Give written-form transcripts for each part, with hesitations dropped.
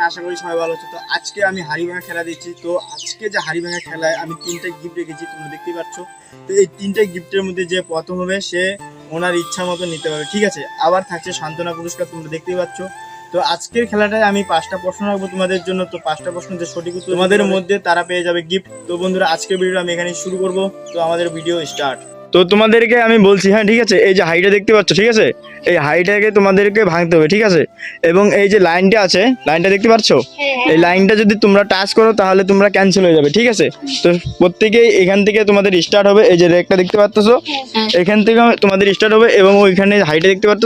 আশা করি সবাই ভালো আছে। তো আজকে আমি হাড়ি ভাঙা খেলা দিচ্ছি। তো আজকে যে হাড়ি ভাঙা খেলায় আমি 3টা গিফট রেখেছি, তোমরা দেখতেই পাচ্ছ। তো এই 3টা গিফটের মধ্যে যে প্রথম হবে সে ওনার ইচ্ছা মতো নিতে পারবে, ঠিক আছে। আবার থাকছে সান্ত্বনা পুরস্কার, তোমরা দেখতেই পাচ্ছ। তো আজকের খেলাটায় আমি 5টা প্রশ্ন রাখবো তোমাদের জন্য। তো 5টা প্রশ্ন যে সঠিক উত্তর তোমাদের মধ্যে তারা পেয়ে যাবে গিফট। তো বন্ধুরা আজকের ভিডিও আমি এখানে শুরু করব। তো আমাদের ভিডিও স্টার্ট। তো তোমাদেরকে আমি বলছি, হ্যাঁ ঠিক আছে, এই যে হাইটা দেখতে পাচ্ছ, ঠিক আছে, এই হাইটাকে তোমাদেরকে ভাঙতে হবে, ঠিক আছে। এবং এই যে লাইনটা আছে, লাইনটা দেখতে পাচ্ছ, এই লাইনটা যদি তোমরা টাচ করো তাহলে তোমরা ক্যান্সেল হয়ে যাবে, ঠিক আছে। তো প্রত্যেকেই এখান থেকে তোমাদের স্টার্ট হবে, এই যে রেকটা দেখতে পাচ্ছ, এখান থেকে তোমাদের স্টার্ট হবে এবং ওইখানে হাইটা দেখতে পাচ্ছ,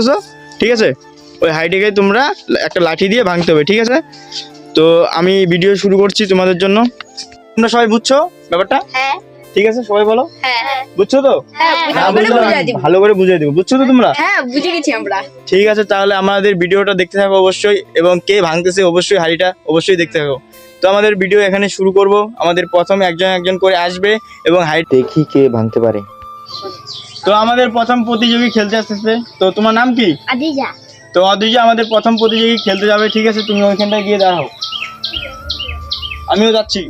ঠিক আছে। ওই হাইটাকে তোমরা একটা লাঠি দিয়ে ভাঙতে হবে, ঠিক আছে। তো আমি ভিডিও শুরু করছি তোমাদের জন্য। তোমরা সবাই বুঝছো ব্যাপারটা? ঠিক আছে, সবাই বলো বুঝছো তো? ভালো করে বুঝিয়ে দিব, বুঝছো তো তোমরা? বুঝে গেছি আমরা। ঠিক আছে, তাহলে আমাদের ভিডিওটা দেখতে থাকো অবশ্যই, এবং কে ভাঙতেছে অবশ্যই হাড়িটা অবশ্যই দেখতে থাকো। তো আমাদের ভিডিও এখানে শুরু করব। আমাদের প্রথমে একজন একজন করে আসবে এবং হাইট দেখি কে ভাঙতে পারে। তো আমাদের প্রথম প্রতিযোগী খেলতে আসতেছে। তো তোমার নাম কি? আদিজা। তো আদিজা আমাদের প্রথম প্রতিযোগী খেলতে যাবে, ঠিক আছে। তুমি ওইখানটায় গিয়ে দাঁড়াও, আমিও যাচ্ছি।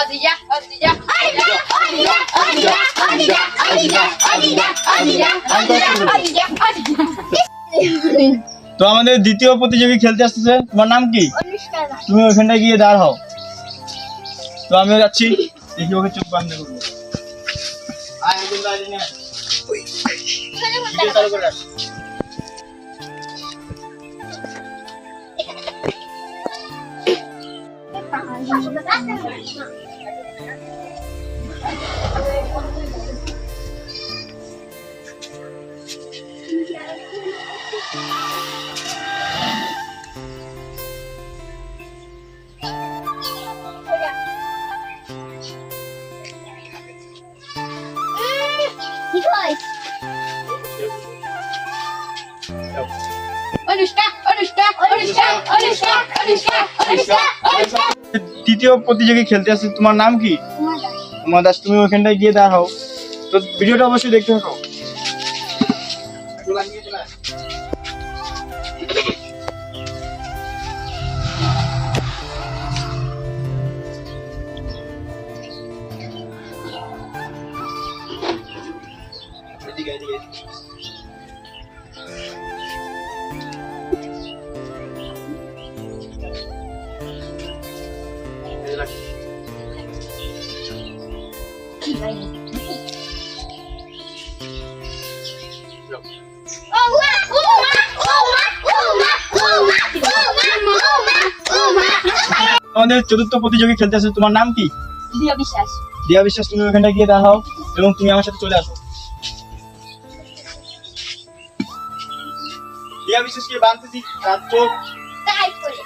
Adija, Adija, Adija, Adija, Adija, Adija, Adija, Adija, Adija, Adija, Adija. তো আমাদের দ্বিতীয় প্রতিযোগী খেলতে আসতেছে। তোমার নাম কি? অনুষ্কা। তুমি ওইখানটায় গিয়ে দাঁড়াও। তো আমিও যাচ্ছি, দেখি ওকে চোখ বন্ধ করবো। আয় একদম দাঁড়িয়ে নে। ভিডিও চালু করে রাখ। অনুষ্কা, অনুষ্কা, অনুষ্কা, অনুষ্কা, অনুষ্কা, অনুষ্কা, অনুষ্কা। তৃতীয় প্রতিযোগী খেলতে আসছে। তোমার নাম কি? উমা দাস। তুমি ওইখানটায় গিয়ে দাঁড়াও। তো ভিডিওটা অবশ্যই দেখতে থাকো। আমাদের চতুর্থ প্রতিযোগী খেলতে আসছে। তোমার নাম কি? দিয়া বিশ্বাস। দিয়া বিশ্বাস। তুমি ওখানটায় গিয়ে দাঁড়াও এবং তুমি আমার সাথে চলে আসো। দিয়া বিশ্বাসকে বাঁধতেছি, তার চোখ টাইট করে।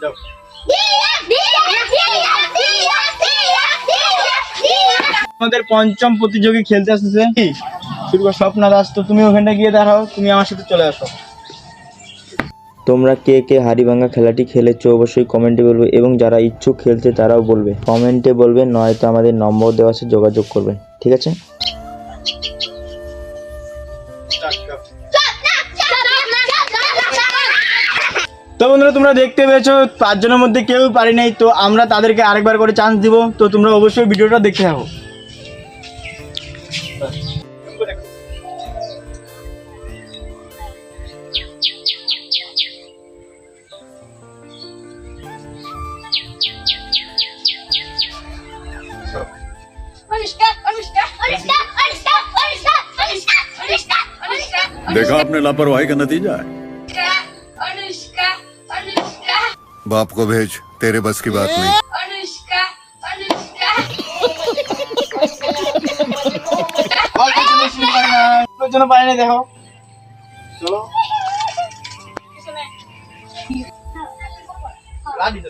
যাও। আমাদের পঞ্চম প্রতিযোগী খেলতে আসতেছে শুরু কর স্বপ্না দাস। তো তুমি ওখানটা গিয়ে দাঁড়াও, তুমি আমার সাথে চলে আসো। তোমরা কে কে হাড়ি ভাঙা খেলাটি খেলেছো অবশ্যই কমেন্টে বলবে, এবং যারা ইচ্ছুক খেলতে তারাও বলবে, কমেন্টে বলবে, নয়তো আমাদের নম্বর দেওয়া আছে, যোগাযোগ করবে, ঠিক আছে। তো বন্ধুরা তোমরা দেখতে পেয়েছো 5 জনের মধ্যে কেউ পারি নাই। তো আমরা তাদেরকে আরেকবার করে চান্স দিব। তো তোমরা অবশ্যই ভিডিওটা দেখতে থাকো। Anushka, Anushka, Anushka, Anushka, Anushka, Anushka, Anushka, Anushka, देखा आपने लापरवाही का नतीजा है। अनुष्का अनुष्का बाप को भेज, तेरे बस की बात नहीं। अनुष्का अनुष्का জন্য পারি না দেখো চলো রাডি তো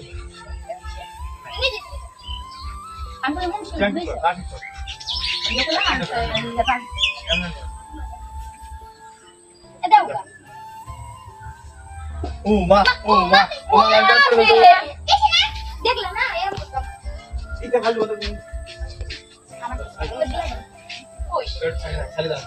ও মা দেখলা না এটা ভালো কথা তুমি ওই খালি দাও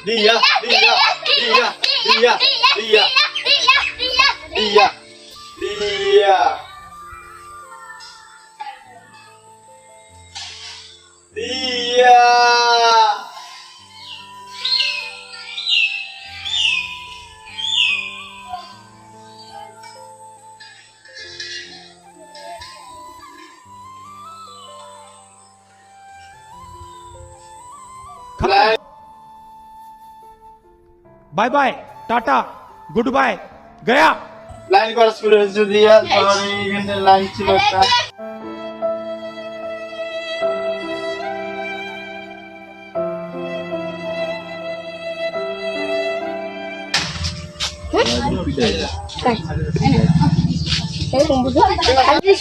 Dia bye bye tata goodbye गया লাইন করা শুরু হয়েছে দিয়া সরি এখানে লাইন ছিল একটা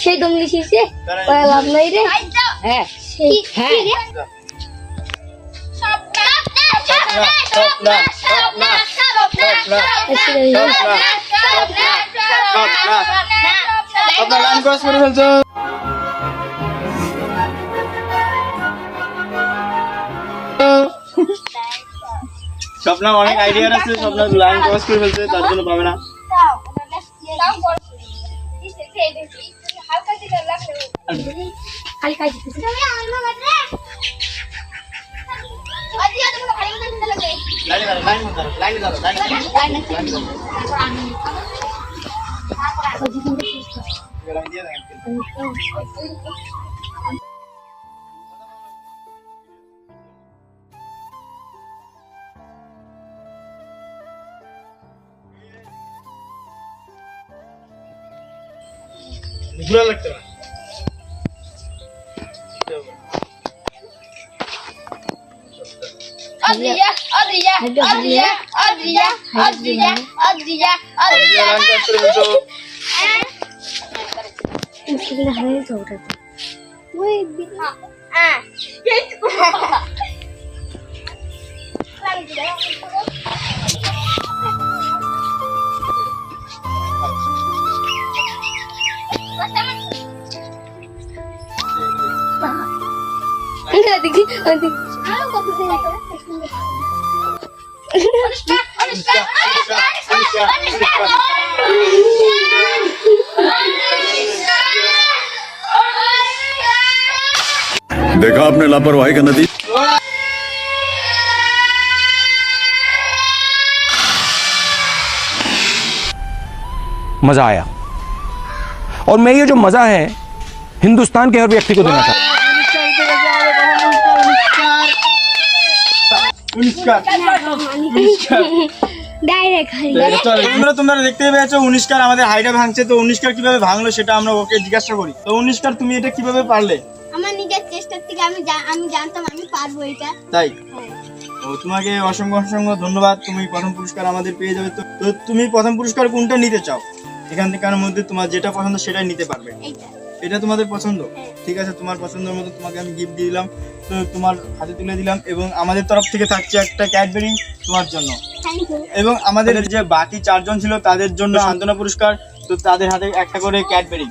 সেই দম লিখেছে লাভ নাই রে হ্যাঁ আপনার লাইন ক্রস করে ফেলছো স্বপ্না অনেক আইডিয়া আছে স্বপ্না লাইন ক্রস করে ফেলছে তার জন্য পাবে না হালকা জিতেছে ঘুরা লাগতে না Adria লাইন ক্রস করে ফেলছো সেখানে হারিয়ে তো ওটা ওই দেখি देखा आपने लापरवाही का नतीजा। मजा आया और मैं ये जो मजा है हिंदुस्तान के हर व्यक्ति को देना चाहता हूं। ডাইরেক্ট তোমরা দেখতেই পেয়েছো উনিশকার আমাদের হাইডা ভাঙছে তো উনিশকার কিভাবে ভাঙলো সেটা আমরা ওকে জিজ্ঞাসা করি তো উনিশকার তুমি এটা কিভাবে পারলে আমার নিজের চেষ্টার থেকে আমি জানতাম আমি পারবো এটা তাই তো তোমাকে অসংখ্য ধন্যবাদ তুমি প্রথম পুরস্কার আমাদের পেয়ে যাবে তো তো তুমি প্রথম পুরস্কার কোনটা নিতে চাও এখান থেকে মধ্যে তোমার যেটা পছন্দ সেটাই নিতে পারবে এইটা এটা তোমাদের পছন্দ ঠিক আছে তোমার পছন্দের মতো তোমাকে আমি গিফট দিয়ে দিলাম তো তোমার হাতে তুলে দিলাম এবং আমাদের তরফ থেকে থাকছে একটা ক্যাডবেরি তোমার জন্য থ্যাংক ইউ এবং আমাদের যে বাকি 4 জন ছিল তাদের জন্য সান্ত্বনা পুরস্কার তো তাদের হাতে একটা করে ক্যাডবেরি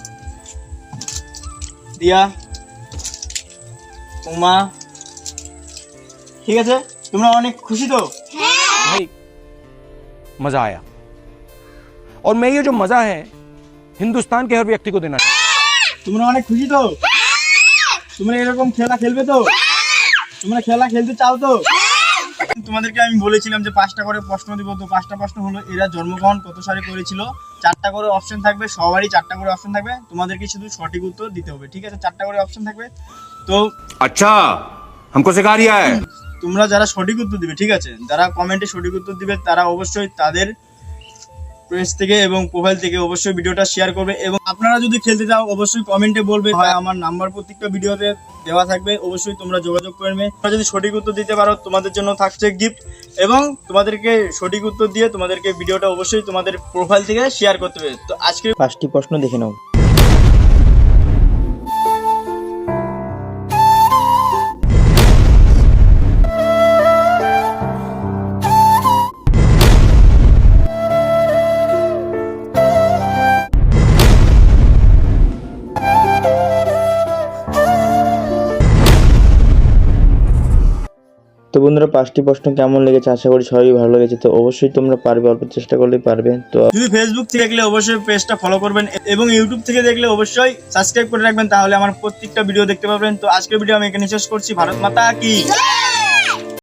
দিয়া উমা ঠিক আছে তোমরা অনেক খুশি তো भाई मजा आया और मैं ये जो मजा है हिंदुस्तान के हर व्यक्ति को देना चाहता हूं। তোমরা অনেক খুশি তো তোমরা এরকম খেলা খেলবে তো তোমরা খেলা খেলতে চাও তো তোমাদেরকে আমি বলেছিলাম যে 5টা করে প্রশ্ন দিব, তো 5টা প্রশ্ন হলো এরা জন্মগ্রহণ কত সালে করেছিল। 4টা করে অপশন থাকবে, সবারই 4টা করে অপশন থাকবে, তোমাদেরকে শুধু সঠিক উত্তর দিতে হবে, ঠিক আছে? 4টা করে অপশন থাকবে। তো अच्छा हमको सिखा रिया है। তোমরা যারা সঠিক উত্তর দিবে, ঠিক আছে, যারা কমেন্টে সঠিক উত্তর দিবে তারা অবশ্যই তাদের পেজ থেকে এবং প্রোফাইল থেকে অবশ্যই ভিডিওটা শেয়ার করবে। এবং আপনারা যদি খেলতে চাও অবশ্যই কমেন্টে বলবে, হয় আমার নাম্বার প্রত্যেকটা ভিডিওতে দেওয়া থাকবে, অবশ্যই তোমরা যোগাযোগ করবে। তোমরা যদি সঠিক উত্তর দিতে পারো তোমাদের জন্য থাকছে গিফট, এবং তোমাদেরকে সঠিক উত্তর দিয়ে তোমাদেরকে ভিডিওটা অবশ্যই তোমাদের প্রোফাইল থেকে শেয়ার করতে হবে। তো আজকে 5টি প্রশ্ন দেখে নাও। তো বন্ধুরা 5টি প্রশ্ন কেমন লেগেছে, আশা করি সবাই ভালো লেগেছে। তো অবশ্যই তোমরা পারবে, অল্প চেষ্টা করলেই পারবে। তো যদি ফেসবুক থেকে দেখলে অবশ্যই পেজটা ফলো করবেন, এবং ইউটিউব থেকে দেখলে অবশ্যই সাবস্ক্রাইব করে রাখবেন, তাহলে আমার প্রত্যেকটা ভিডিও দেখতে পাবেন। তো আজকের ভিডিও আমি এখানে শেষ করছি। ভারত মাতা কি।